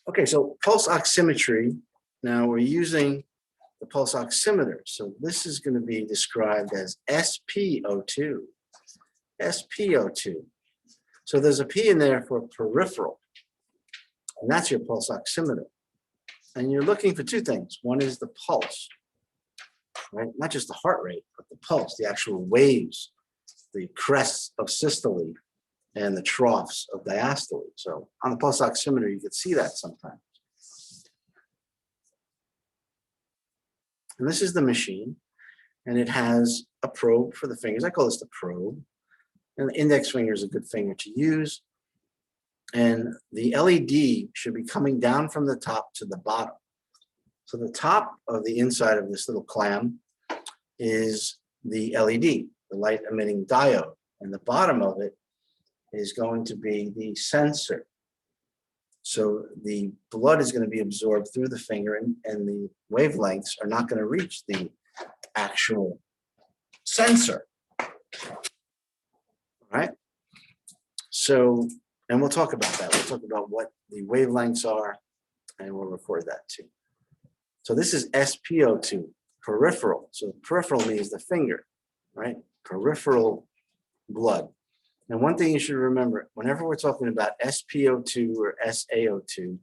Okay, so pulse oximetry. Now we're using the pulse oximeter. So this is going to be described as SpO2. SpO2. So there's a P in there for peripheral, and that's your pulse oximeter. And you're looking for two things. One is the pulse, right? Not just the heart rate, but the pulse, the actual waves, the crests of systole and the troughs of diastole. So on the pulse oximeter, you can see that sometimes. And this is the machine, and it has a probe for the fingers. I call this the probe. And the index finger is a good finger to use. And the LED should be coming down from the top to the bottom. So the top of the inside of this little clam is the LED, the light emitting diode. And the bottom of it is going to be the sensor. So the blood is going to be absorbed through the finger, and the wavelengths are not going to reach the actual sensor. All right? So, and we'll talk about that. We'll talk about what the wavelengths are, and we'll record that too. So this is SpO2, peripheral. So peripheral means the finger, right? Peripheral blood. And one thing you should remember, whenever we're talking about SpO2 or SaO2,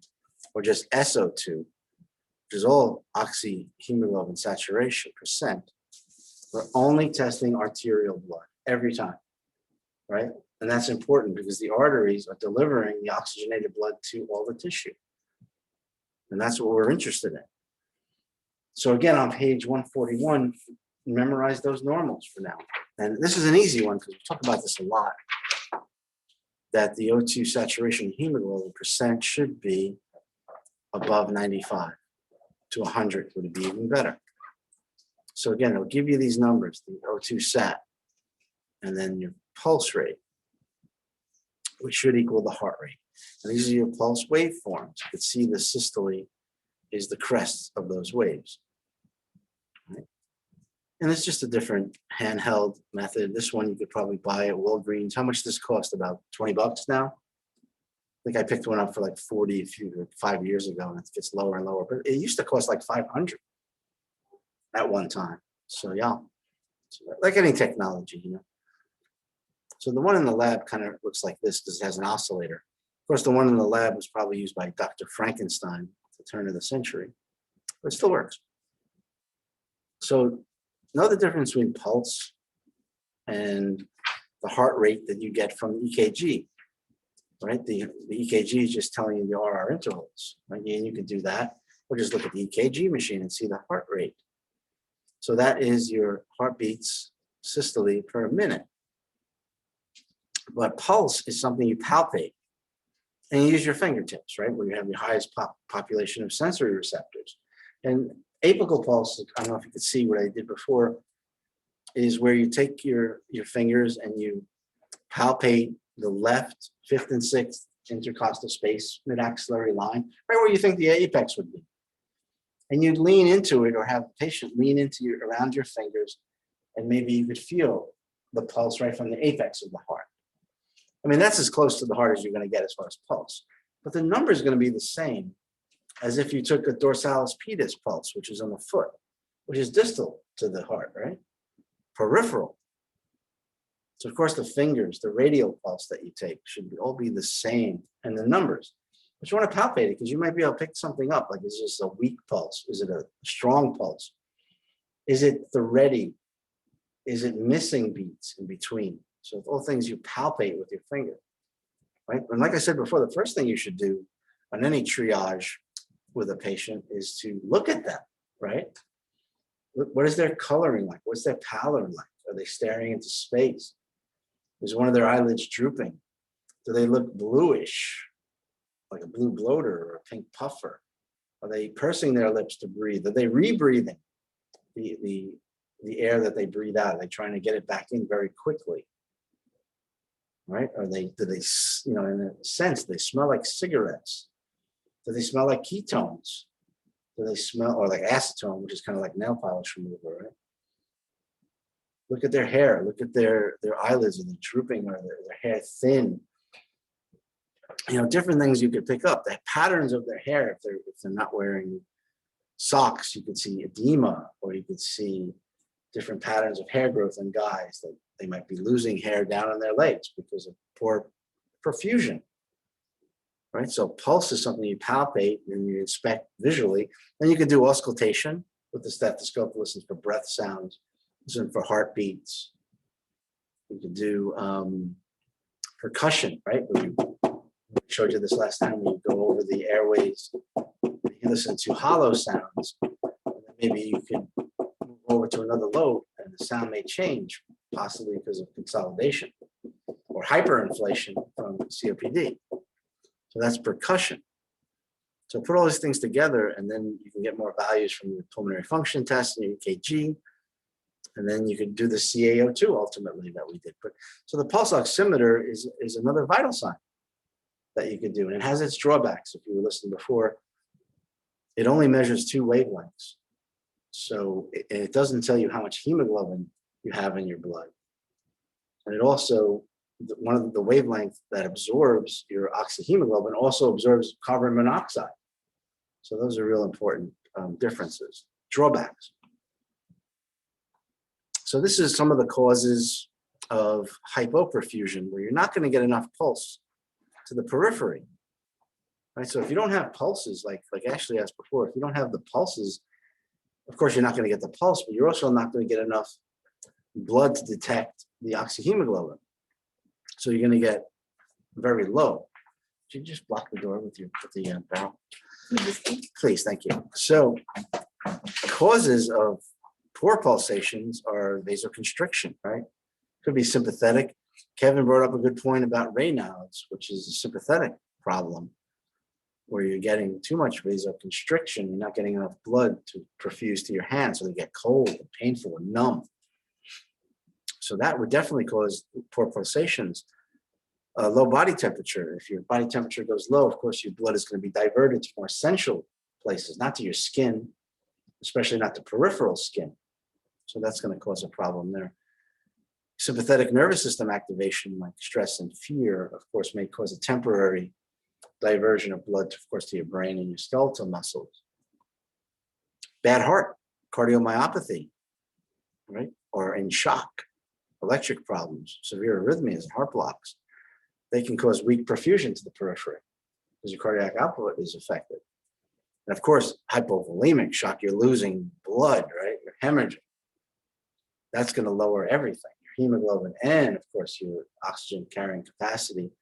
or just SO2, which is all oxyhemoglobin saturation percent, we're only testing arterial blood every time, right? And that's important because the arteries are delivering the oxygenated blood to all the tissue. And that's what we're interested in. So again, on page 141, memorize those normals for now. And this is an easy one because we talk about this a lot, that the O2 saturation hemoglobin percent should be above 95 to 100 would be even better. So again, it'll give you these numbers, the O2 sat, and then your pulse rate, which should equal the heart rate. And these are your pulse waveforms. You can see the systole is the crest of those waves. Right? And it's just a different handheld method. This one you could probably buy at Walgreens. How much does this cost? About 20 bucks now? I think I picked one up for like 40 5 years ago, and it gets lower and lower. But it used to cost like 500 at one time. So yeah, so like any technology, you know. So the one in the lab kind of looks like this because it has an oscillator. Of course, the one in the lab was probably used by Dr. Frankenstein at the turn of the century, but it still works. So know the difference between pulse and the heart rate that you get from EKG, right? The EKG is just telling you the RR intervals, right? And you can do that, or just look at the EKG machine and see the heart rate. So that is your heartbeats systole per minute. But pulse is something you palpate, and you use your fingertips, right? Where you have your highest population of sensory receptors. And apical pulse, I don't know if you could see what I did before, is where you take your fingers and you palpate the left 5th and 6th intercostal space, mid-axillary line, right where you think the apex would be. And you'd lean into it, or have the patient lean into around your fingers, and maybe you could feel the pulse right from the apex of the heart. I mean, that's as close to the heart as you're going to get as far as pulse. But the number is going to be the same as if you took a dorsalis pedis pulse, which is on the foot, which is distal to the heart, right? Peripheral. So of course the fingers, the radial pulse that you take should all be the same, and the numbers. But you want to palpate it because you might be able to pick something up, like is this a weak pulse? Is it a strong pulse? Is it thready? Is it missing beats in between? So all things you palpate with your finger, right? And like I said before, the first thing you should do on any triage with a patient is to look at them, right? What is their coloring like? What's their pallor like? Are they staring into space? Is one of their eyelids drooping? Do they look bluish, like a blue bloater or a pink puffer? Are they pursing their lips to breathe? Are they rebreathing the air that they breathe out? Are they trying to get it back in very quickly? Right? Do they, you know, in a sense, they smell like cigarettes? Do they smell like ketones? Do they smell, or like acetone, which is kind of like nail polish remover, right? Look at their hair. Look at their eyelids. Are they drooping? Or their hair thin? different things you could pick up. The patterns of their hair, if they're not wearing socks, you could see edema, or you could see different patterns of hair growth in guys, that they might be losing hair down on their legs because of poor perfusion. Right, so pulse is something you palpate and you inspect visually. Then you can do auscultation with the stethoscope, listen for breath sounds, listen for heartbeats. You can do percussion, right? We showed you this last time. When you go over the airways, you listen to hollow sounds. And then maybe you can move over to another lobe and the sound may change, possibly because of consolidation or hyperinflation from COPD. So that's percussion. So put all these things together, and then you can get more values from your pulmonary function test and your EKG. And then you can do the CaO2 ultimately that we did. But so the pulse oximeter is another vital sign that you could do. And it has its drawbacks. If you were listening before, it only measures 2 wavelengths. So it doesn't tell you how much hemoglobin you have in your blood. And it also, one of the wavelength that absorbs your oxyhemoglobin also absorbs carbon monoxide. So those are real important differences, drawbacks. So this is some of the causes of hypoperfusion, where you're not going to get enough pulse to the periphery. Right? So if you don't have pulses, like Ashley asked before, if you don't have the pulses, of course you're not going to get the pulse, but you're also not going to get enough blood to detect the oxyhemoglobin. So you're going to get very low. Should you just block the door with the barrel? Please, thank you. So causes of poor pulsations are vasoconstriction, right? Could be sympathetic. Kevin brought up a good point about Raynaud's, which is a sympathetic problem, where you're getting too much vasoconstriction. You're not getting enough blood to perfuse to your hands, so they get cold and painful and numb. So that would definitely cause poor pulsations. Low body temperature. If your body temperature goes low, of course, your blood is going to be diverted to more central places, not to your skin, especially not to peripheral skin. So that's going to cause a problem there. Sympathetic nervous system activation, like stress and fear, of course, may cause a temporary diversion of blood, of course, to your brain and your skeletal muscles. Bad heart, cardiomyopathy, right? Or in shock, electric problems, severe arrhythmias, and heart blocks. They can cause weak perfusion to the periphery because your cardiac output is affected. And of course, hypovolemic shock, you're losing blood, right? You're hemorrhaging. That's going to lower everything, your hemoglobin and, of course, your oxygen carrying capacity.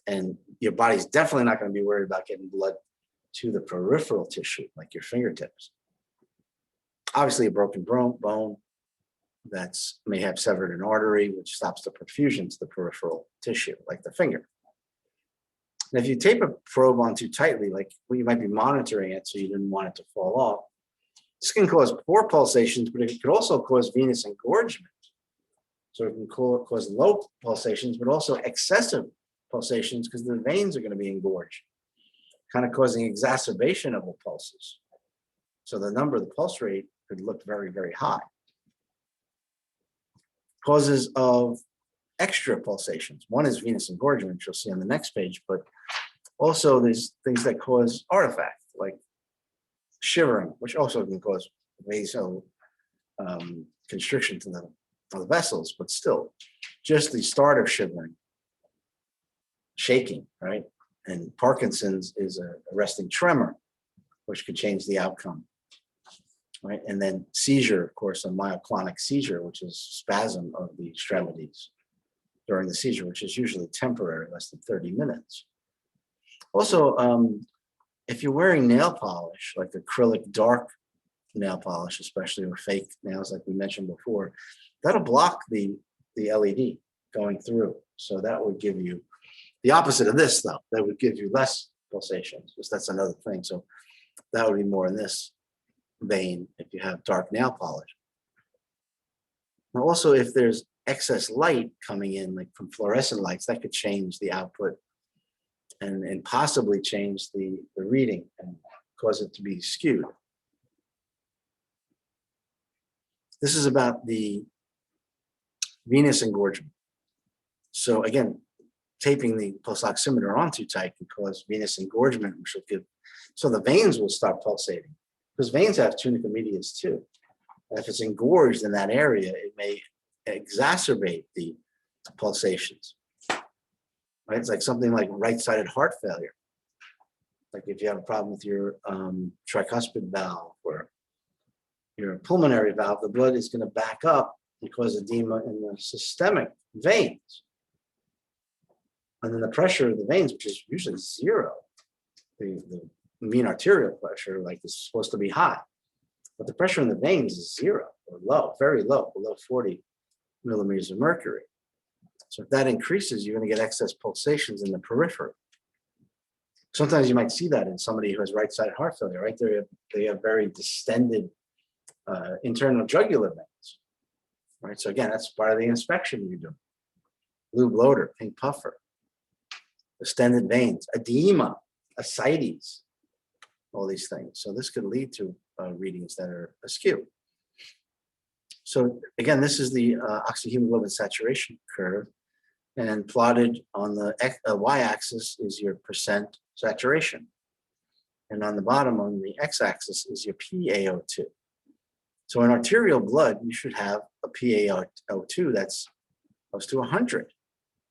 And your body's definitely not going to be worried about getting blood to the peripheral tissue, like your fingertips. Obviously, a broken bone that may have severed an artery, which stops the perfusion to the peripheral tissue, like the finger. And if you tape a probe on too tightly, like you might be monitoring it so you didn't want it to fall off, this can cause poor pulsations, but it could also cause venous engorgement. So it can cause low pulsations, but also excessive pulsations because the veins are going to be engorged, kind of causing exacerbation of the pulses. So the number, the pulse rate could look very, very high. Causes of extra pulsations. One is venous engorgement, which you'll see on the next page, but also there's things that cause artifact, like shivering, which also can cause vasoconstriction to the vessels, but still, just the start of shivering, shaking, right? And Parkinson's is a resting tremor, which could change the outcome, right? And then seizure, of course, a myoclonic seizure, which is spasm of the extremities during the seizure, which is usually temporary, less than 30 minutes. Also, if you're wearing nail polish, like acrylic dark nail polish, especially, or fake nails, like we mentioned before, that'll block the LED going through. So that would give you the opposite of this, though. That would give you less pulsations, because that's another thing. So that would be more in this vein if you have dark nail polish. Now, also, if there's excess light coming in, like from fluorescent lights, that could change the output and possibly change the reading and cause it to be skewed. This is about the venous engorgement. So again, taping the pulse oximeter on too tight can cause venous engorgement, which will give, so the veins will start pulsating because veins have tunica medius too. And if it's engorged in that area, it may exacerbate the pulsations. Right? It's like something like right-sided heart failure. Like if you have a problem with your tricuspid valve or your pulmonary valve, the blood is going to back up and cause edema in the systemic veins. And then the pressure of the veins, which is usually zero, the mean arterial pressure, like, is supposed to be high. But the pressure in the veins is zero or low, very low, below 40 millimeters of mercury. So if that increases, you're going to get excess pulsations in the periphery. Sometimes you might see that in somebody who has right-sided heart failure, right? They have very distended internal jugular veins, right? So again, that's part of the inspection you do. Blue bloater, pink puffer, distended veins, edema, ascites, all these things. So this could lead to readings that are askew. So again, this is the oxyhemoglobin saturation curve, and plotted on the y-axis is your percent saturation. And on the bottom on the x-axis is your PaO2. So in arterial blood, you should have a PaO2 that's close to 100,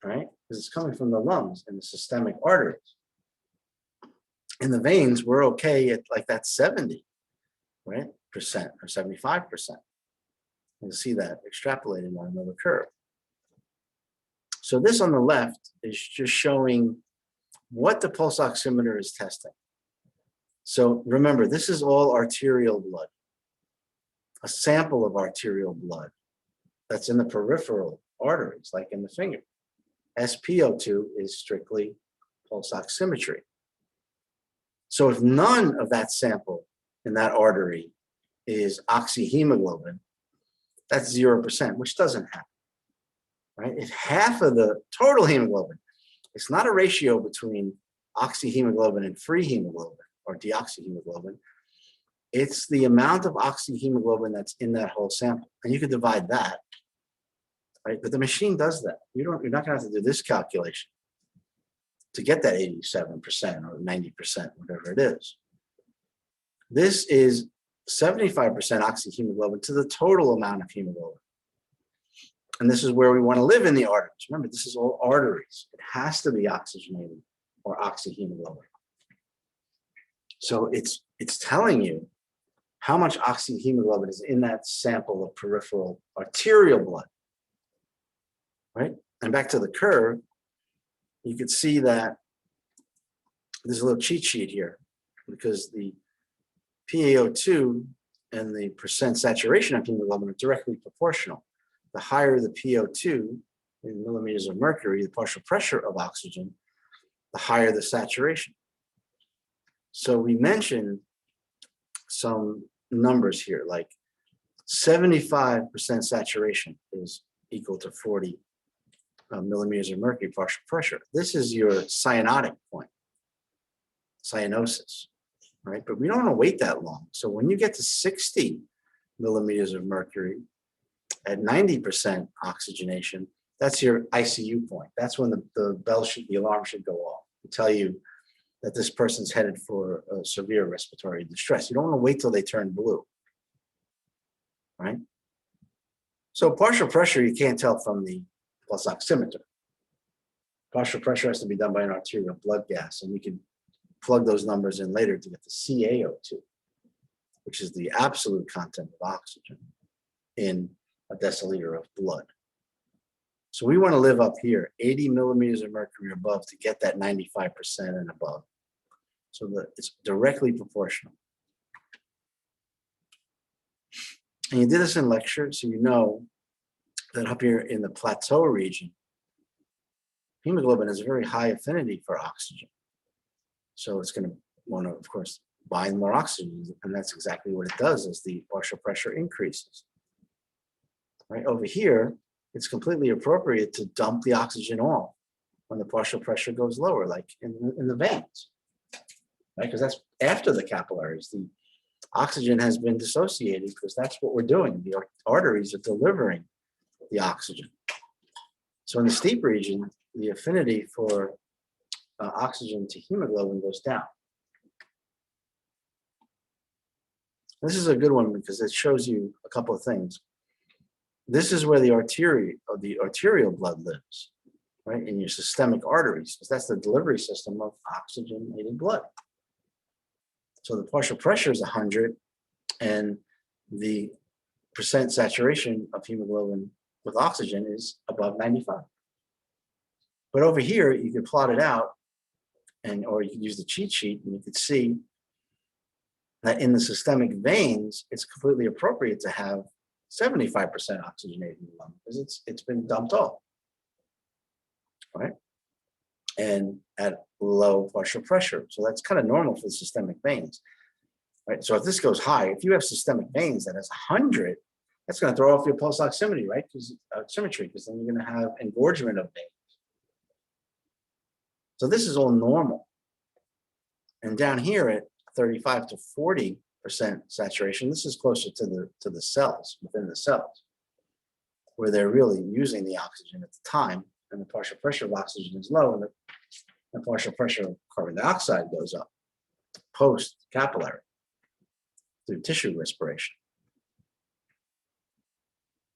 right? Because it's coming from the lungs and the systemic arteries. In the veins, we're okay at like that 70, right, percent or 75%. You'll see that extrapolated on another curve. So this on the left is just showing what the pulse oximeter is testing. So remember, this is all arterial blood, a sample of arterial blood that's in the peripheral arteries, like in the finger. SpO2 is strictly pulse oximetry. So if none of that sample in that artery is oxyhemoglobin, that's 0%, which doesn't happen, right? If half of the total hemoglobin, it's not a ratio between oxyhemoglobin and free hemoglobin or deoxyhemoglobin, it's the amount of oxyhemoglobin that's in that whole sample. And you could divide that, right? But the machine does that. You're not gonna have to do this calculation to get that 87% or 90%, whatever it is. This is 75% oxyhemoglobin to the total amount of hemoglobin. And this is where we want to live in the arteries. Remember, this is all arteries. It has to be oxygenated or oxyhemoglobin. So it's telling you how much oxyhemoglobin is in that sample of peripheral arterial blood, right? And back to the curve, you can see that there's a little cheat sheet here because the PaO2 and the percent saturation of hemoglobin are directly proportional. The higher the PaO2 in millimeters of mercury, the partial pressure of oxygen, the higher the saturation. So we mentioned some numbers here, like 75% saturation is equal to 40 millimeters of mercury partial pressure. This is your cyanotic point, cyanosis, right? But we don't want to wait that long. So when you get to 60 millimeters of mercury at 90% oxygenation, that's your ICU point. That's when the alarm should go off to tell you that this person's headed for severe respiratory distress. You don't want to wait till they turn blue, right? So partial pressure, you can't tell from the pulse oximeter. Partial pressure has to be done by an arterial blood gas, and we can plug those numbers in later to get the CaO2, which is the absolute content of oxygen in a deciliter of blood. So we want to live up here, 80 millimeters of mercury above to get that 95% and above. So that it's directly proportional. And you did this in lecture, so you know that up here in the plateau region, hemoglobin has a very high affinity for oxygen. So it's going to want to, of course, bind more oxygen, and that's exactly what it does as the partial pressure increases. Right over here, it's completely appropriate to dump the oxygen off when the partial pressure goes lower, like in the veins, right? Because that's after the capillaries. The oxygen has been dissociated because that's what we're doing. The arteries are delivering the oxygen. So in the steep region, the affinity for oxygen to hemoglobin goes down. This is a good one because it shows you a couple of things. This is where the arterial blood lives, right, in your systemic arteries, because that's the delivery system of oxygenated blood. So the partial pressure is 100, and the percent saturation of hemoglobin with oxygen is above 95. But over here, you can plot it out, or you can use the cheat sheet, and you can see that in the systemic veins, it's completely appropriate to have 75% oxygenated in the lung because it's been dumped off, right? And at low partial pressure. So that's kind of normal for the systemic veins, right? So if this goes high, if you have systemic veins that has 100, that's going to throw off your pulse oximetry, right? Because oximetry, because then you're going to have engorgement of veins. So this is all normal. And down here at 35 to 40% saturation, this is closer to the cells, within the cells, where they're really using the oxygen at the time, and the partial pressure of oxygen is low, and the partial pressure of carbon dioxide goes up post capillary through tissue respiration.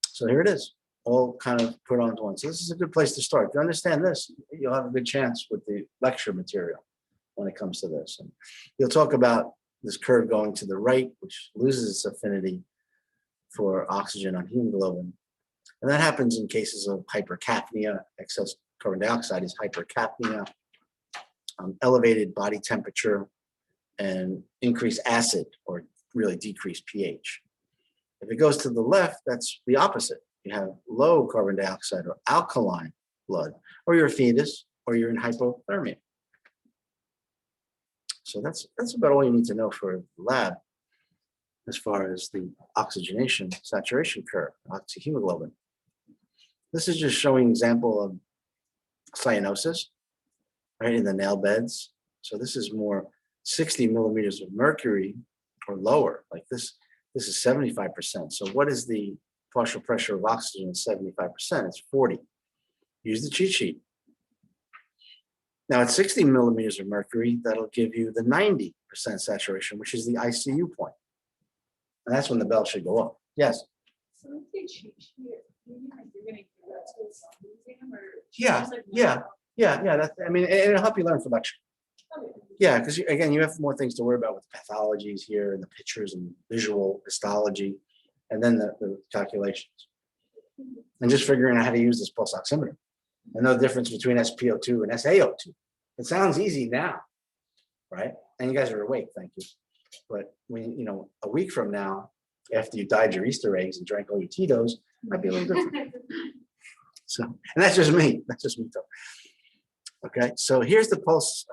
So here it is, all kind of put onto one. So this is a good place to start. If you understand this, you'll have a good chance with the lecture material when it comes to this. And you'll talk about this curve going to the right, which loses its affinity for oxygen on hemoglobin. And that happens in cases of hypercapnia. Excess carbon dioxide is hypercapnia, elevated body temperature, and increased acid, or really decreased pH. If it goes to the left, that's the opposite. You have low carbon dioxide or alkaline blood, or you're a fetus, or you're in hypothermia. So that's about all you need to know for the lab as far as the oxygenation saturation curve, oxyhemoglobin. This is just showing an example of cyanosis, right, in the nail beds. So this is more 60 millimeters of mercury or lower. Like this is 75%. So what is the partial pressure of oxygen at 75%? It's 40. Use the cheat sheet. Now at 60 millimeters of mercury, that'll give you the 90% saturation, which is the ICU point. And that's when the bell should go up. Yes? So if they cheat sheet, you're going to give that to a self exam, or Yeah. I mean, it'll help you learn for lecture. Okay. Yeah, because again, you have more things to worry about with the pathologies here and the pictures and visual histology, and then the calculations. And just figuring out how to use this pulse oximeter and know the difference between SpO2 and SaO2. It sounds easy now, right? And you guys are awake, thank you. But when, a week from now, after you dyed your Easter eggs and drank all your Tito's, it might be a little different. So, and that's just me. That's just me, though. Okay, so here's the pulse,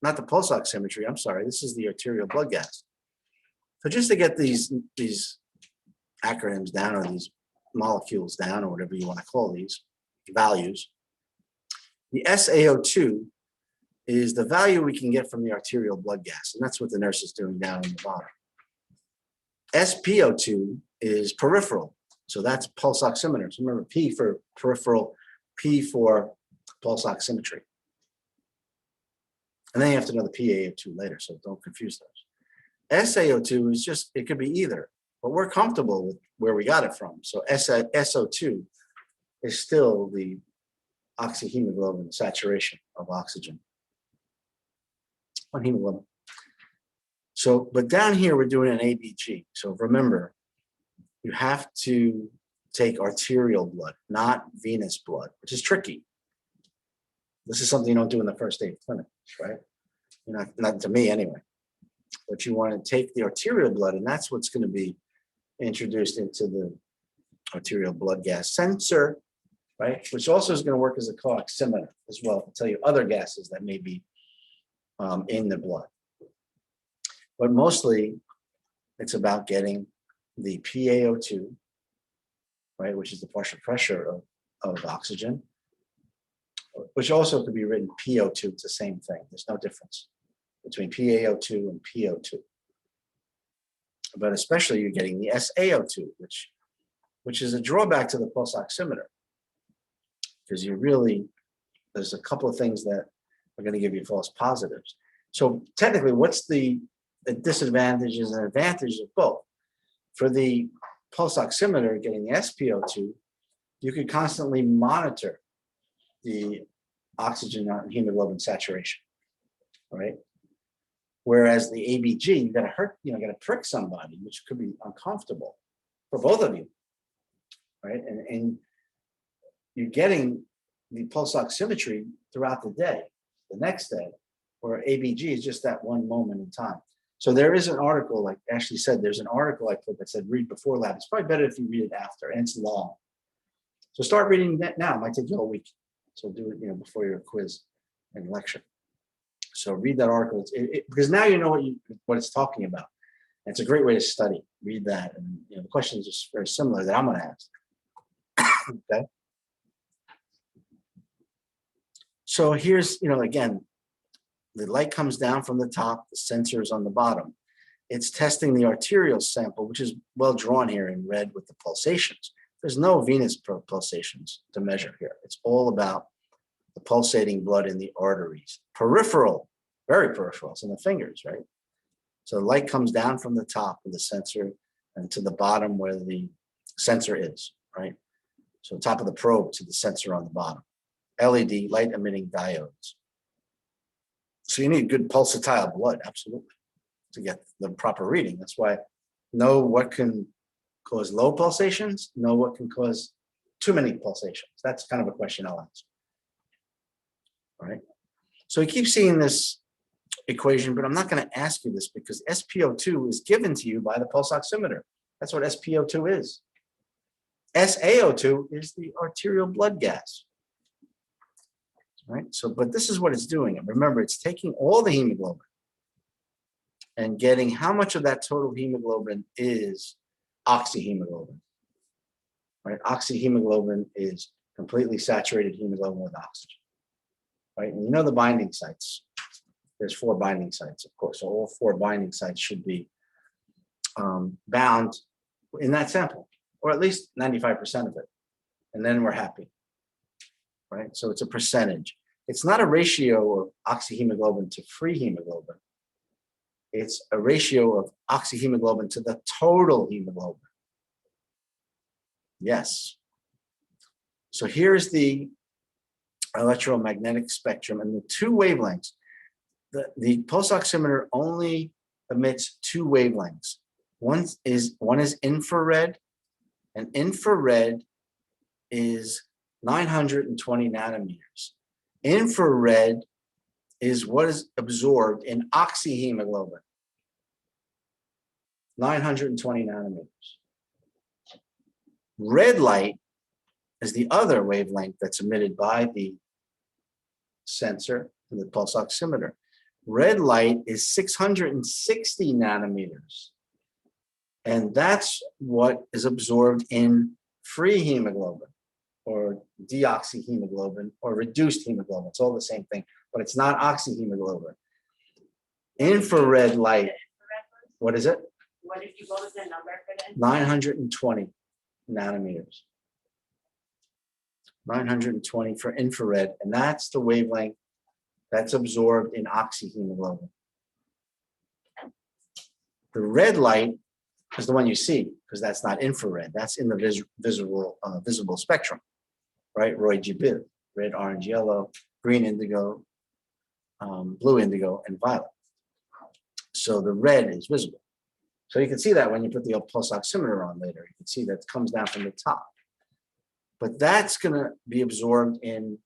not the pulse oximetry, I'm sorry. This is the arterial blood gas. So just to get these acronyms down, or these molecules down, or whatever you want to call these values, the SaO2 is the value we can get from the arterial blood gas, and that's what the nurse is doing down in the bottom. SpO2 is peripheral, so that's pulse oximeter. So remember, P for peripheral, P for pulse oximetry. And then you have to know the PaO2 later, so don't confuse those. SaO2 is just, it could be either, but we're comfortable with where we got it from. So SO2 is still the oxyhemoglobin saturation of oxygen on hemoglobin. So, but down here, we're doing an ABG. So remember, you have to take arterial blood, not venous blood, which is tricky. This is something you don't do in the first day of clinic, right? Not to me anyway. But you want to take the arterial blood, and that's what's going to be introduced into the arterial blood gas sensor, right? Which also is going to work as a co-oximeter as well to tell you other gases that may be in the blood. But mostly, it's about getting the PaO2, right, which is the partial pressure of oxygen, which also could be written PO2. It's the same thing. There's no difference between PaO2 and PO2. But especially you're getting the SaO2, which is a drawback to the pulse oximeter. because there's a couple of things that are going to give you false positives. So technically, what's the disadvantages and advantages of both? For the pulse oximeter getting the SpO2, you can constantly monitor the oxygen and hemoglobin saturation, right? Whereas the ABG, you got to prick somebody, which could be uncomfortable for both of you, right? And you're getting the pulse oximetry throughout the day, the next day, where ABG is just that one moment in time. So there is an article, like Ashley said, there's an article I put that said read before lab. It's probably better if you read it after, and it's long. So start reading that now. It might take you a week. So do it, before your quiz and lecture. So read that article because now you know what it's talking about. And it's a great way to study. Read that, and the questions are very similar that I'm going to ask. Okay. So here's, again, the light comes down from the top, the sensor is on the bottom. It's testing the arterial sample, which is well drawn here in red with the pulsations. There's no venous pulsations to measure here. It's all about the pulsating blood in the arteries. Peripheral, very peripheral, it's in the fingers, right? So the light comes down from the top of the sensor and to the bottom where the sensor is, right? So top of the probe to the sensor on the bottom. LED, light emitting diodes. So you need good pulsatile blood, absolutely, to get the proper reading. That's why know what can cause low pulsations, know what can cause too many pulsations. That's kind of a question I'll ask. All right. So you keep seeing this equation, but I'm not going to ask you this because SpO2 is given to you by the pulse oximeter. That's what SpO2 is. SaO2 is the arterial blood gas. Right. So, but this is what it's doing. And remember, it's taking all the hemoglobin and getting how much of that total hemoglobin is oxyhemoglobin. Right. Oxyhemoglobin is completely saturated hemoglobin with oxygen. Right. And the binding sites. There's 4 binding sites, of course. So all 4 binding sites should be bound in that sample, or at least 95% of it. And then we're happy. Right? So it's a percentage. It's not a ratio of oxyhemoglobin to free hemoglobin. It's a ratio of oxyhemoglobin to the total hemoglobin. Yes. So here's the electromagnetic spectrum and the 2 wavelengths. The pulse oximeter only emits 2 wavelengths. One is infrared, and infrared is 920 nanometers. Infrared is what is absorbed in oxyhemoglobin, 920 nanometers. Red light is the other wavelength that's emitted by the sensor and the pulse oximeter. Red light is 660 nanometers. And that's what is absorbed in free hemoglobin, or deoxyhemoglobin, or reduced hemoglobin. It's all the same thing, but it's not oxyhemoglobin. Infrared light, what is it? What was the number for that? 920 nanometers. 920 for infrared, and that's the wavelength that's absorbed in oxyhemoglobin. The red light is the one you see, because that's not infrared. That's in the visible spectrum, right? Roy G. Biv, red, orange, yellow, green, indigo, blue, indigo, and violet. So the red is visible. So you can see that when you put the pulse oximeter on later. You can see that it comes down from the top. But that's going to be absorbed in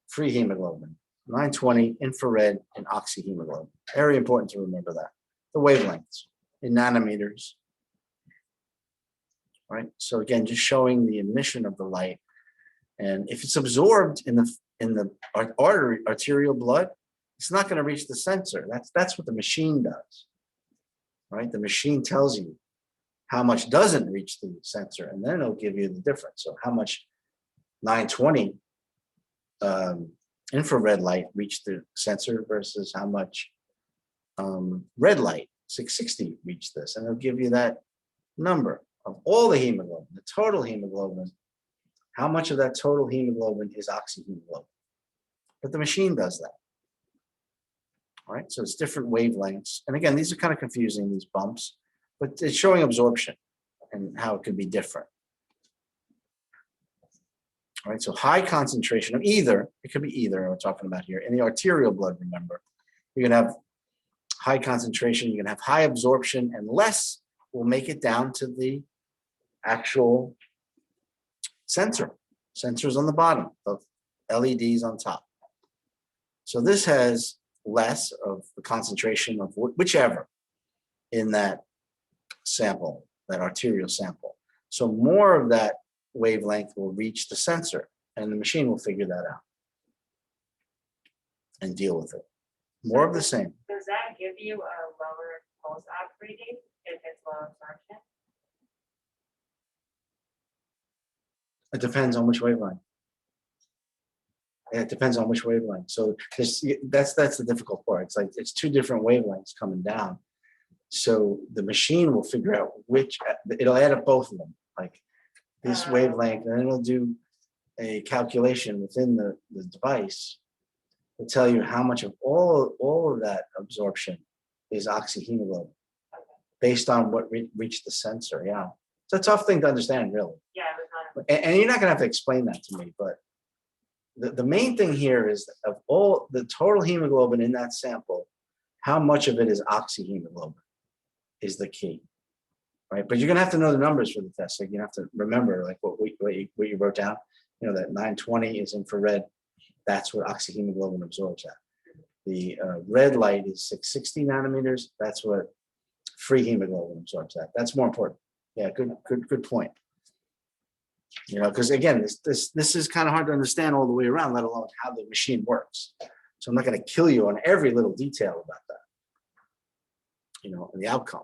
free hemoglobin, 920, infrared, and oxyhemoglobin. Very important to remember that. The wavelengths in nanometers. Right. So again, just showing the emission of the light, and if it's absorbed in the arterial blood, it's not going to reach the sensor. That's what the machine does. Right. The machine tells you how much doesn't reach the sensor, and then it'll give you the difference. So how much 920 infrared light reached the sensor versus how much red light 660 reached this, and it'll give you that number of all the hemoglobin, the total hemoglobin how much of that total hemoglobin is oxyhemoglobin. But the machine does that. All right, so it's different wavelengths. And again, these are kind of confusing, these bumps, but it's showing absorption and how it could be different. All right, so high concentration of either, it could be either we're talking about here. In the arterial blood, remember, you're gonna have high concentration, you're gonna have high absorption, and less will make it down to the actual sensor. Sensors on the bottom, of LEDs on top. So this has less of the concentration of whichever in that sample, that arterial sample. So more of that wavelength will reach the sensor, and the machine will figure that out and deal with it. More of the same. Does that give you a lower pulse ox reading if it's low absorption? It depends on which wavelength. It depends on which wavelength. So that's the difficult part. It's like it's two different wavelengths coming down. So the machine will figure out which, it'll add up both of them, like this wavelength, and then it'll do a calculation within the device to tell you how much of all of that absorption is oxyhemoglobin based on what reached the sensor. Yeah, it's a tough thing to understand, really. Yeah, it was not. And you're not gonna have to explain that to me, but the main thing here is of all the total hemoglobin in that sample, how much of it is oxyhemoglobin is the key, right? But you're gonna have to know the numbers for the test. So you have to remember like what you wrote down. You know that 920 is infrared. That's what oxyhemoglobin absorbs at. The red light is 660 nanometers. That's what free hemoglobin absorbs at. That's more important. Yeah, good point. You know, because again, this is kind of hard to understand all the way around, let alone how the machine works. So I'm not going to kill you on every little detail about that, you know, and the outcome.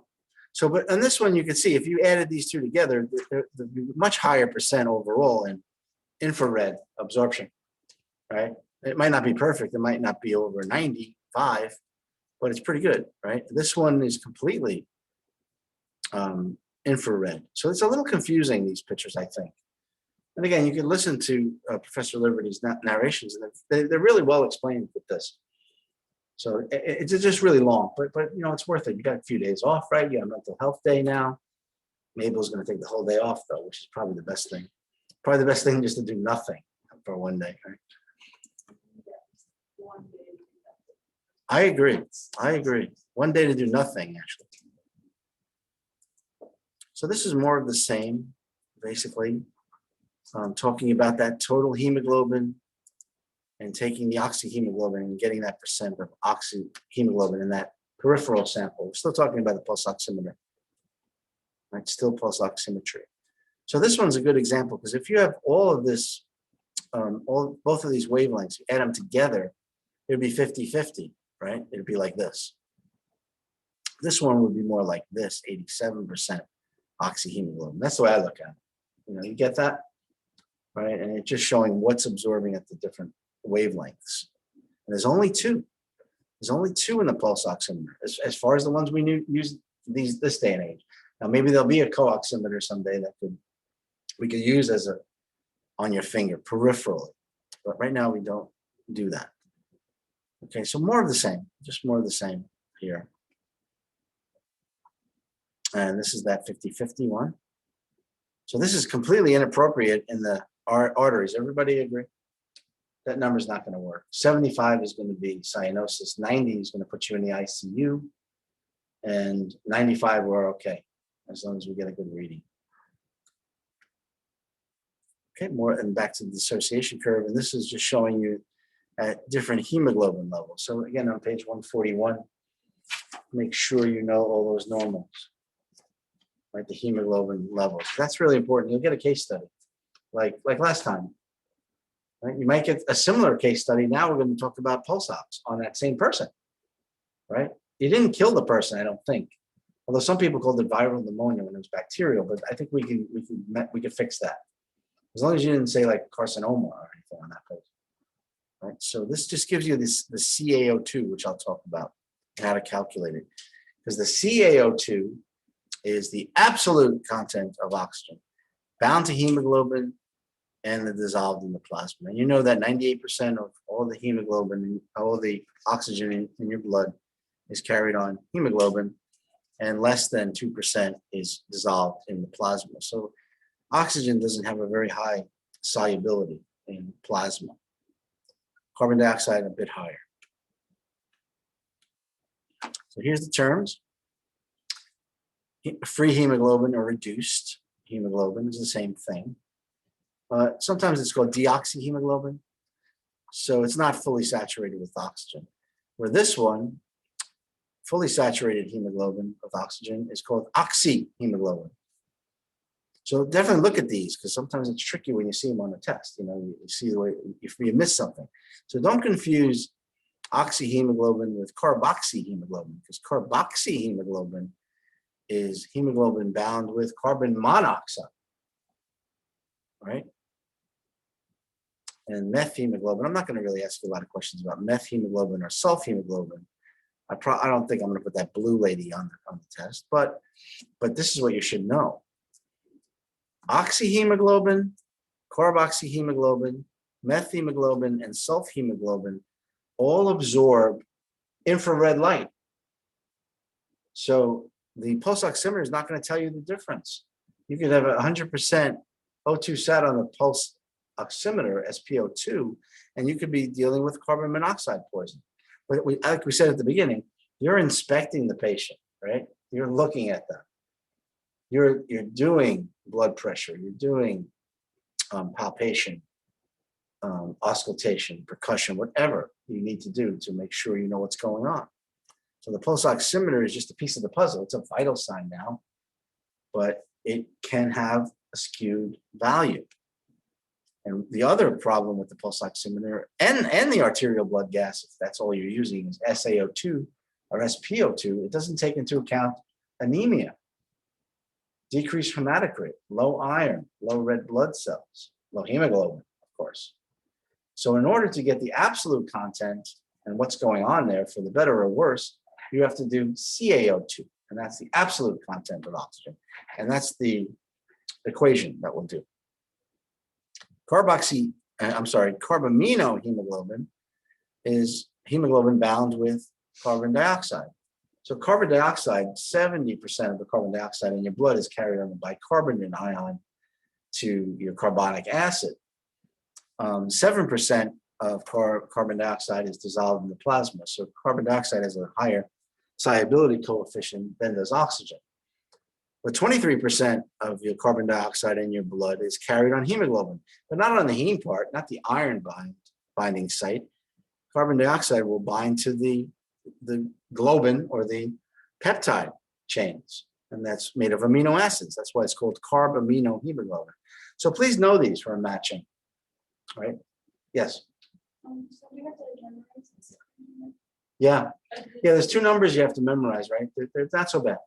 So, but on this one, you can see if you added these two together, there'd be much higher percent overall in infrared absorption, right? It might not be perfect. It might not be over 95, but it's pretty good, right? This one is completely infrared. So it's a little confusing, these pictures, I think. And again, you can listen to Professor Liberty's narrations, and they're really well explained with this. So it's just really long, but you know, it's worth it. You got a few days off, right? You got a mental health day now. Mabel's going to take the whole day off, though, which is probably the best thing. Probably the best thing just to do nothing for one day, right? I agree. I agree. One day to do nothing, actually. So this is more of the same, basically. Talking about that total hemoglobin and taking the oxyhemoglobin and getting that percent of oxyhemoglobin in that peripheral sample. We're still talking about the pulse oximeter, right? Still pulse oximetry. So this one's a good example because if you have all of this, both of these wavelengths, you add them together, it'd be 50-50, right? It'd be like this. This one would be more like this, 87% oxyhemoglobin. That's the way I look at it. You know, you get that? Right, and it's just showing what's absorbing at the different wavelengths. And there's only two. There's only two in the pulse oximeter, as far as the ones we use this day and age. Now maybe there'll be a co-oximeter someday that we could use as on your finger peripherally, but right now we don't do that. Okay, so more of the same, just more of the same here. And this is that 50-50 one. So this is completely inappropriate in the arteries. Everybody agree? That number's not going to work. 75 is going to be cyanosis. 90 is going to put you in the ICU. And 95, we're okay, as long as we get a good reading. Okay, more and back to the dissociation curve. And this is just showing you at different hemoglobin levels. So again, on page 141, make sure you know all those normals, right? The hemoglobin levels. That's really important. You'll get a case study. Like last time, right? You might get a similar case study. Now we're going to talk about pulse ox on that same person, right? You didn't kill the person, I don't think. Although some people called it viral pneumonia when it was bacterial, but I think we could fix that. As long as you didn't say like carcinoma or anything on that page, right? So this just gives you the CaO2, which I'll talk about and how to calculate it. Because the CaO2 is the absolute content of oxygen bound to hemoglobin and the dissolved in the plasma. And you know that 98% of all the hemoglobin, all the oxygen in your blood is carried on hemoglobin, and less than 2% is dissolved in the plasma. So oxygen doesn't have a very high solubility in plasma. Carbon dioxide a bit higher. So here's the terms. Free hemoglobin or reduced hemoglobin is the same thing. Sometimes it's called deoxyhemoglobin. So it's not fully saturated with oxygen. Where this one, fully saturated hemoglobin with oxygen, is called oxyhemoglobin. So definitely look at these, because sometimes it's tricky when you see them on the test. You know, you see the way if you miss something. So don't confuse oxyhemoglobin with carboxyhemoglobin, because carboxyhemoglobin is hemoglobin bound with carbon monoxide, right? And methemoglobin, I'm not going to really ask you a lot of questions about methemoglobin or sulfhemoglobin. I don't think I'm going to put that blue lady on the test, but this is what you should know. Oxyhemoglobin, carboxyhemoglobin, methemoglobin, and sulfhemoglobin all absorb infrared light. So the pulse oximeter is not going to tell you the difference. You could have 100% O2 sat on the pulse oximeter, SpO2, and you could be dealing with carbon monoxide poisoning. But like we said at the beginning, you're inspecting the patient, right? You're looking at them. You're doing blood pressure. You're doing palpation, auscultation, percussion, whatever you need to do to make sure you know what's going on. So the pulse oximeter is just a piece of the puzzle. It's a vital sign now, but it can have a skewed value. And the other problem with the pulse oximeter and the arterial blood gas, if that's all you're using, is SaO2 or SpO2. It doesn't take into account anemia, decreased hematocrit, low iron, low red blood cells, low hemoglobin, of course. So in order to get the absolute content and what's going on there, for the better or worse, you have to do CaO2, and that's the absolute content of oxygen. And that's the equation that we'll do. Carbaminohemoglobin is hemoglobin bound with carbon dioxide. So carbon dioxide, 70% of the carbon dioxide in your blood is carried on the bicarbonate ion to your carbonic acid. 7% of carbon dioxide is dissolved in the plasma. So carbon dioxide has a higher solubility coefficient than does oxygen. But 23% of your carbon dioxide in your blood is carried on hemoglobin, but not on the heme part, not the iron binding site. Carbon dioxide will bind to the globin or the peptide chains, and that's made of amino acids. That's why it's called carbaminohemoglobin. So please know these for matching, right? Yes. So we have to memorize this. Yeah. There's two numbers you have to memorize, right? They're not so bad.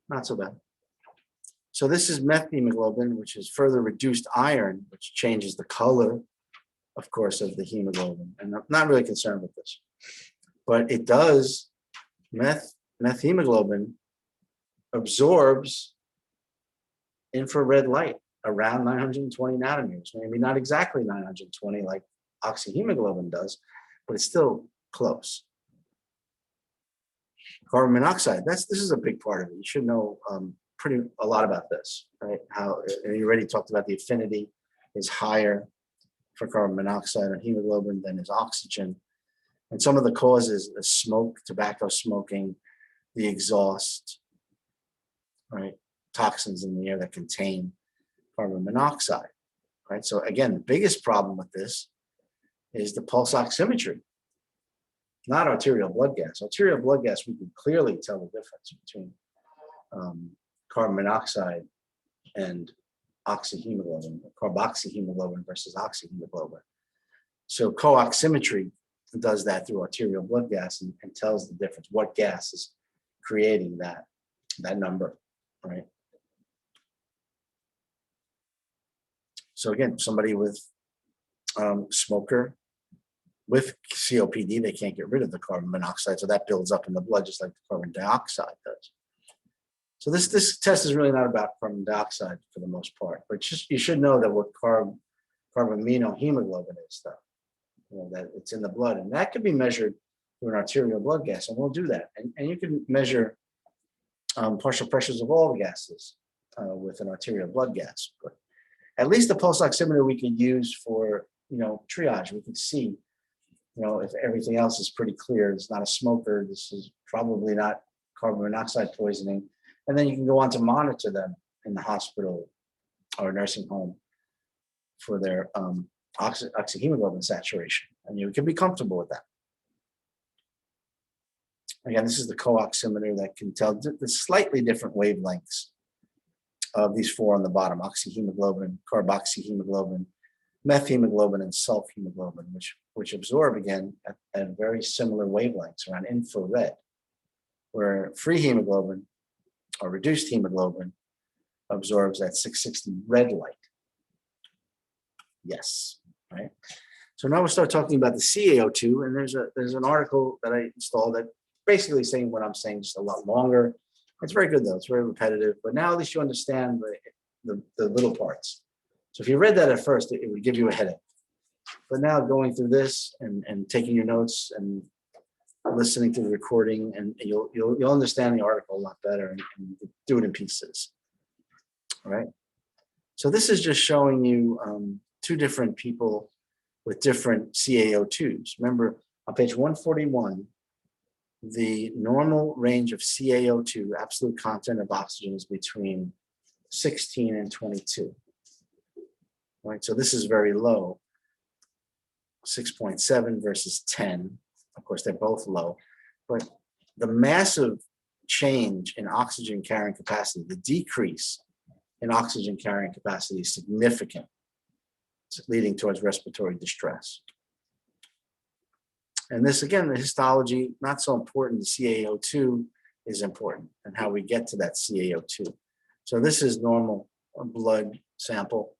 Not so bad. So this is methemoglobin, which is further reduced iron, which changes the color, of course, of the hemoglobin. And I'm not really concerned with this, but it does. Methemoglobin absorbs infrared light around 920 nanometers. Maybe not exactly 920 like oxyhemoglobin does, but it's still close. Carbon monoxide, this is a big part of it. You should know a lot about this, right? How, and you already talked about the affinity is higher for carbon monoxide and hemoglobin than is oxygen. And some of the causes are smoke, tobacco smoking, the exhaust, right? Toxins in the air that contain carbon monoxide, right? So again, the biggest problem with this is the pulse oximetry. Not arterial blood gas. Arterial blood gas, we can clearly tell the difference between carbon monoxide and oxyhemoglobin, carboxyhemoglobin versus oxyhemoglobin. So co-oximetry does that through arterial blood gas and tells the difference, what gas is creating that number, right? So again, somebody with smoker, with COPD, they can't get rid of the carbon monoxide, so that builds up in the blood just like the carbon dioxide does. So this test is really not about carbon dioxide for the most part, but just you should know that what carbaminohemoglobin is, though. You know, that it's in the blood, and that could be measured through an arterial blood gas, and we'll do that. And you can measure partial pressures of all the gases with an arterial blood gas. But at least the pulse oximeter we can use for, you know, triage. We can see, you know, if everything else is pretty clear. It's not a smoker. This is probably not carbon monoxide poisoning. And then you can go on to monitor them in the hospital or nursing home for their oxyhemoglobin saturation, and you can be comfortable with that. Again, this is the co-oximeter that can tell the slightly different wavelengths of these four on the bottom: oxyhemoglobin, carboxyhemoglobin, methemoglobin, and sulfhemoglobin, which absorb again at very similar wavelengths around infrared, where free hemoglobin or reduced hemoglobin absorbs at 660 red light. Yes, right. So now we'll start talking about the CaO2, and there's an article that I installed that basically saying what I'm saying, just a lot longer. It's very good though. It's very repetitive, but now at least you understand the little parts. So if you read that at first, it would give you a headache. But now going through this and taking your notes and listening to the recording, and you'll understand the article a lot better and do it in pieces. All right. So this is just showing you two different people with different CaO2s. Remember, on page 141, the normal range of CaO2, absolute content of oxygen, is between 16 and 22. Right, so this is very low, 6.7 versus 10. Of course, they're both low, but the massive change in oxygen carrying capacity, the decrease in oxygen carrying capacity is significant, leading towards respiratory distress. And this, again, the histology, not so important. The CaO2 is important, and how we get to that CaO2. So this is normal blood sample,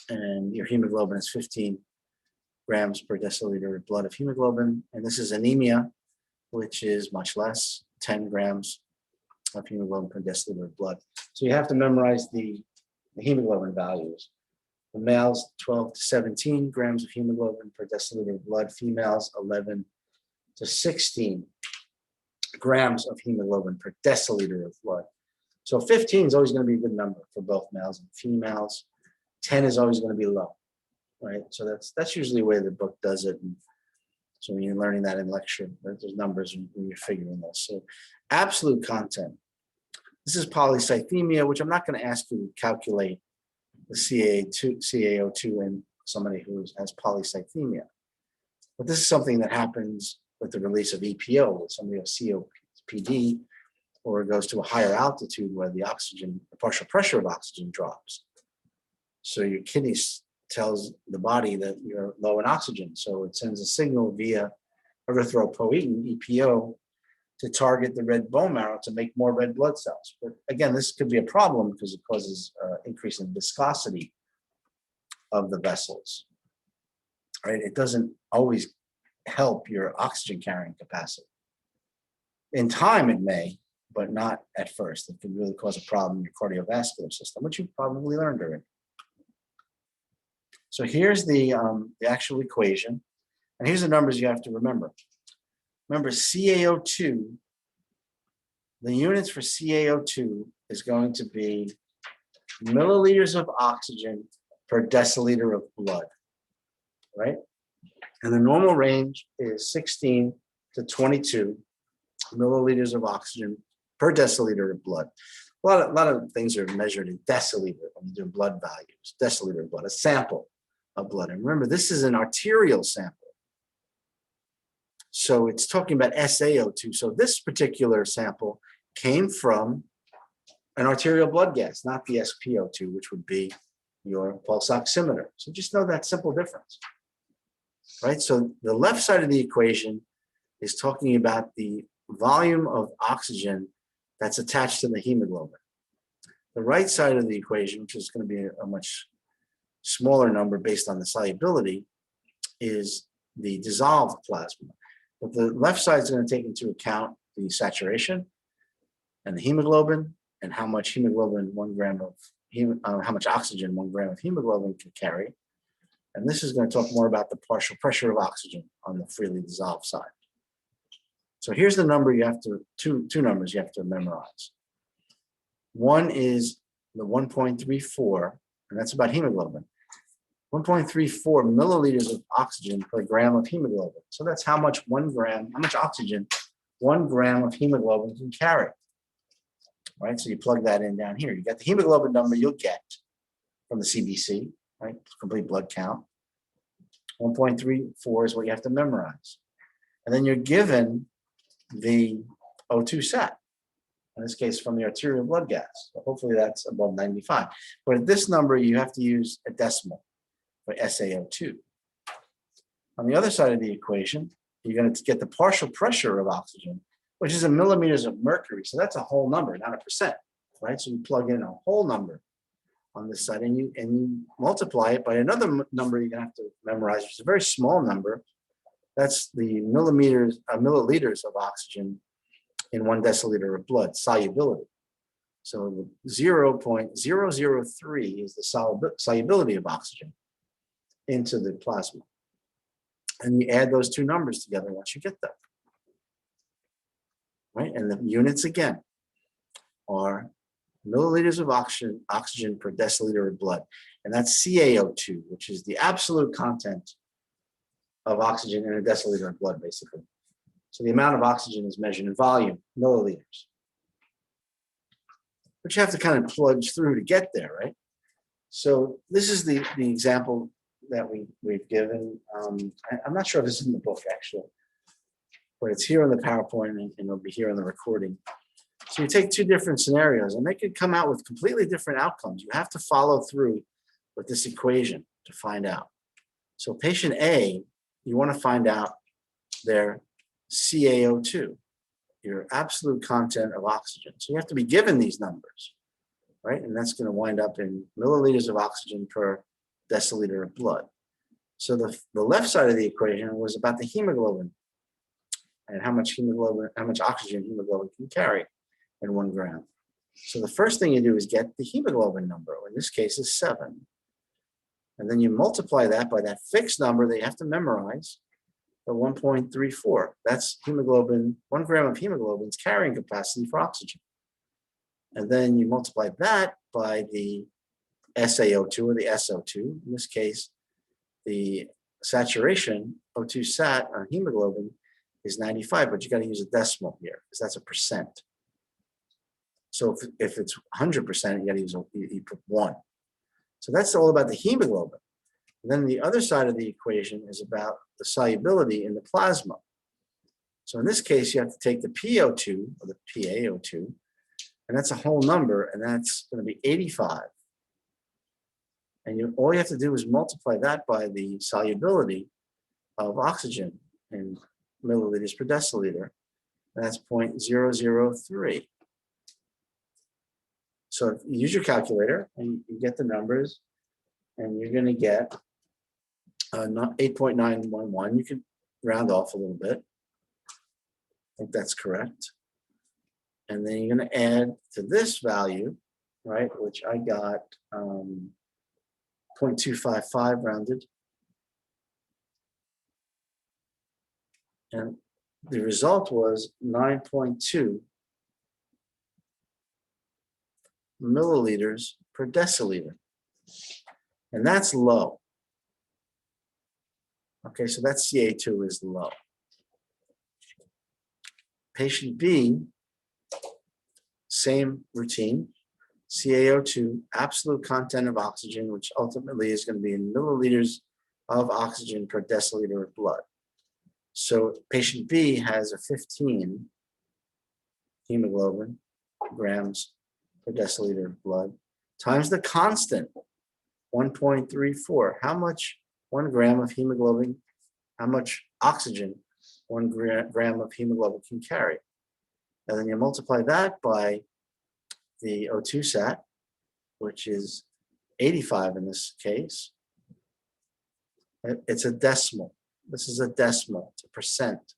and your hemoglobin is 15 grams per deciliter of blood of hemoglobin. And this is anemia, which is much less, 10 grams of hemoglobin per deciliter of blood. So you have to memorize the hemoglobin values. The males, 12 to 17 grams of hemoglobin per deciliter of blood. Females, 11 to 16 grams of hemoglobin per deciliter of blood. So 15 is always going to be a good number for both males and females. 10 is always going to be low, right? So that's usually the way the book does it. And so when you're learning that in lecture, there's numbers when you're figuring this. So absolute content. This is polycythemia, which I'm not going to ask you to calculate the CaO2 in somebody who has polycythemia. But this is something that happens with the release of EPO, with somebody who has COPD, or it goes to a higher altitude where the partial pressure of oxygen drops. So your kidneys tells the body that you're low in oxygen. So it sends a signal via erythropoietin, EPO, to target the red bone marrow to make more red blood cells. But again, this could be a problem because it causes increase in viscosity of the vessels, right? It doesn't always help your oxygen carrying capacity. In time it may, but not at first. It can really cause a problem in your cardiovascular system, which you probably learned already. So here's the actual equation, and here's the numbers you have to remember. Remember, CaO2, the units for CaO2 is going to be milliliters of oxygen per deciliter of blood, right? And the normal range is 16 to 22 milliliters of oxygen per deciliter of blood. A lot of things are measured in deciliter when you do blood values, deciliter of blood, a sample of blood. And remember, this is an arterial sample. So it's talking about SaO2. So this particular sample came from an arterial blood gas, not the SpO2, which would be your pulse oximeter. So just know that simple difference, right? So the left side of the equation is talking about the volume of oxygen that's attached to the hemoglobin. The right side of the equation, which is going to be a much smaller number based on the solubility, is the dissolved plasma. But the left side is going to take into account the saturation and the hemoglobin and how much hemoglobin 1 gram of how much oxygen 1 gram of hemoglobin can carry. And this is going to talk more about the partial pressure of oxygen on the freely dissolved side. So here's the number you have to, two numbers you have to memorize. One is the 1.34, and that's about hemoglobin. 1.34 milliliters of oxygen per gram of hemoglobin. So that's how much oxygen 1 gram of hemoglobin can carry. Right, so you plug that in down here. You got the hemoglobin number you'll get from the CBC, right? Complete blood count. 1.34 is what you have to memorize. And then you're given the O2 sat, in this case from the arterial blood gas. So hopefully that's above 95. But at this number, you have to use a decimal for SaO2. On the other side of the equation, you're going to get the partial pressure of oxygen, which is in millimeters of mercury. So that's a whole number, not a percent, right? So you plug in a whole number on this side and you multiply it by another number you're gonna have to memorize, which is a very small number. That's the milliliters of oxygen in 1 deciliter of blood, solubility. So the 0.003 is the solubility of oxygen into the plasma. And you add those two numbers together once you get them. Right, and the units again are milliliters of oxygen per deciliter of blood. And that's CaO2, which is the absolute content of oxygen in a deciliter of blood, basically. So the amount of oxygen is measured in volume, milliliters. But you have to kind of plunge through to get there, right? So this is the example that we've given. I'm not sure if this is in the book, actually, but it's here in the PowerPoint and it'll be here in the recording. So you take two different scenarios and they could come out with completely different outcomes. You have to follow through with this equation to find out. So patient A, you want to find out their CaO2, your absolute content of oxygen. So you have to be given these numbers, right? And that's going to wind up in milliliters of oxygen per deciliter of blood. So the left side of the equation was about the hemoglobin and how much oxygen hemoglobin can carry in 1 gram. So the first thing you do is get the hemoglobin number, in this case is 7. And then you multiply that by that fixed number that you have to memorize, the 1.34. That's hemoglobin, 1 gram of hemoglobin's carrying capacity for oxygen. And then you multiply that by the SaO2 or the SO2. In this case, the saturation, O2 sat on hemoglobin is 95, but you got to use a decimal here because that's a percent. So if it's 100%, you got to use you put 1. So that's all about the hemoglobin. And then the other side of the equation is about the solubility in the plasma. So in this case, you have to take the PO2 or the PaO2, and that's a whole number, and that's going to be 85. And all you have to do is multiply that by the solubility of oxygen in milliliters per deciliter, and that's 0.003. So if you use your calculator and you get the numbers, and you're going to get 8.911. You can round off a little bit. I think that's correct. And then you're going to add to this value, right, which I got 0.255 rounded. And the result was 9.2 milliliters per deciliter. And that's low. Okay, so that CA2 is low. Patient B, same routine. CaO2, absolute content of oxygen, which ultimately is going to be in milliliters of oxygen per deciliter of blood. So patient B has a 15 hemoglobin grams per deciliter of blood times the constant 1.34. How much 1 gram of hemoglobin, how much oxygen 1 gram of hemoglobin can carry? And then you multiply that by the O2 sat, which is 85 in this case. It's a decimal. This is a decimal, it's a percent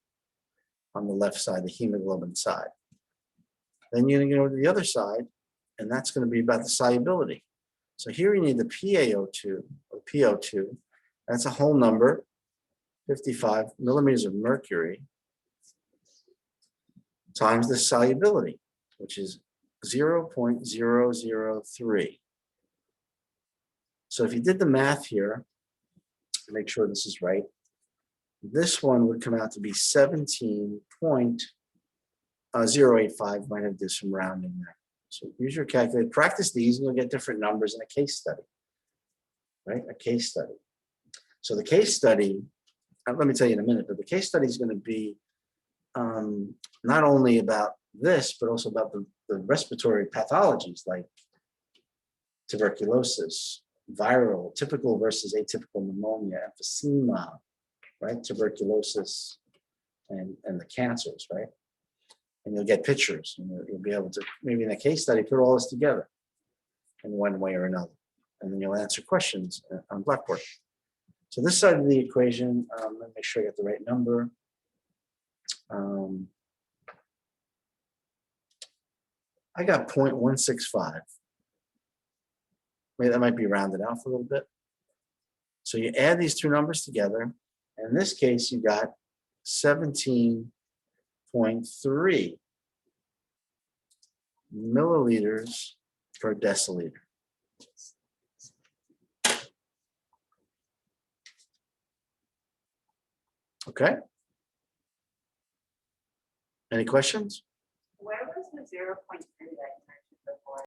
on the left side, the hemoglobin side. Then you're going to go to the other side, and that's going to be about the solubility. So here you need the PaO2 or PO2, That's a whole number, 55 millimeters of mercury times the solubility, which is 0.003. So if you did the math here, make sure this is right, this one would come out to be 17.085. Might have to do some rounding there. So use your calculator, practice these, and you'll get different numbers in a case study, right? A case study. So the case study, let me tell you in a minute, but the case study is going to be not only about this, but also about the respiratory pathologies like tuberculosis, viral, typical versus atypical pneumonia, emphysema, right? Tuberculosis and the cancers, right? And you'll get pictures, and you'll be able to, maybe in a case study, put all this together in one way or another. And then you'll answer questions on Blackboard. So this side of the equation, let me make sure I get the right number. I got 0.165. Maybe that might be rounded out for a little bit. So you add these two numbers together. And in this case, you got 17.3 milliliters per deciliter. Okay. Any questions? Where was the 0.3?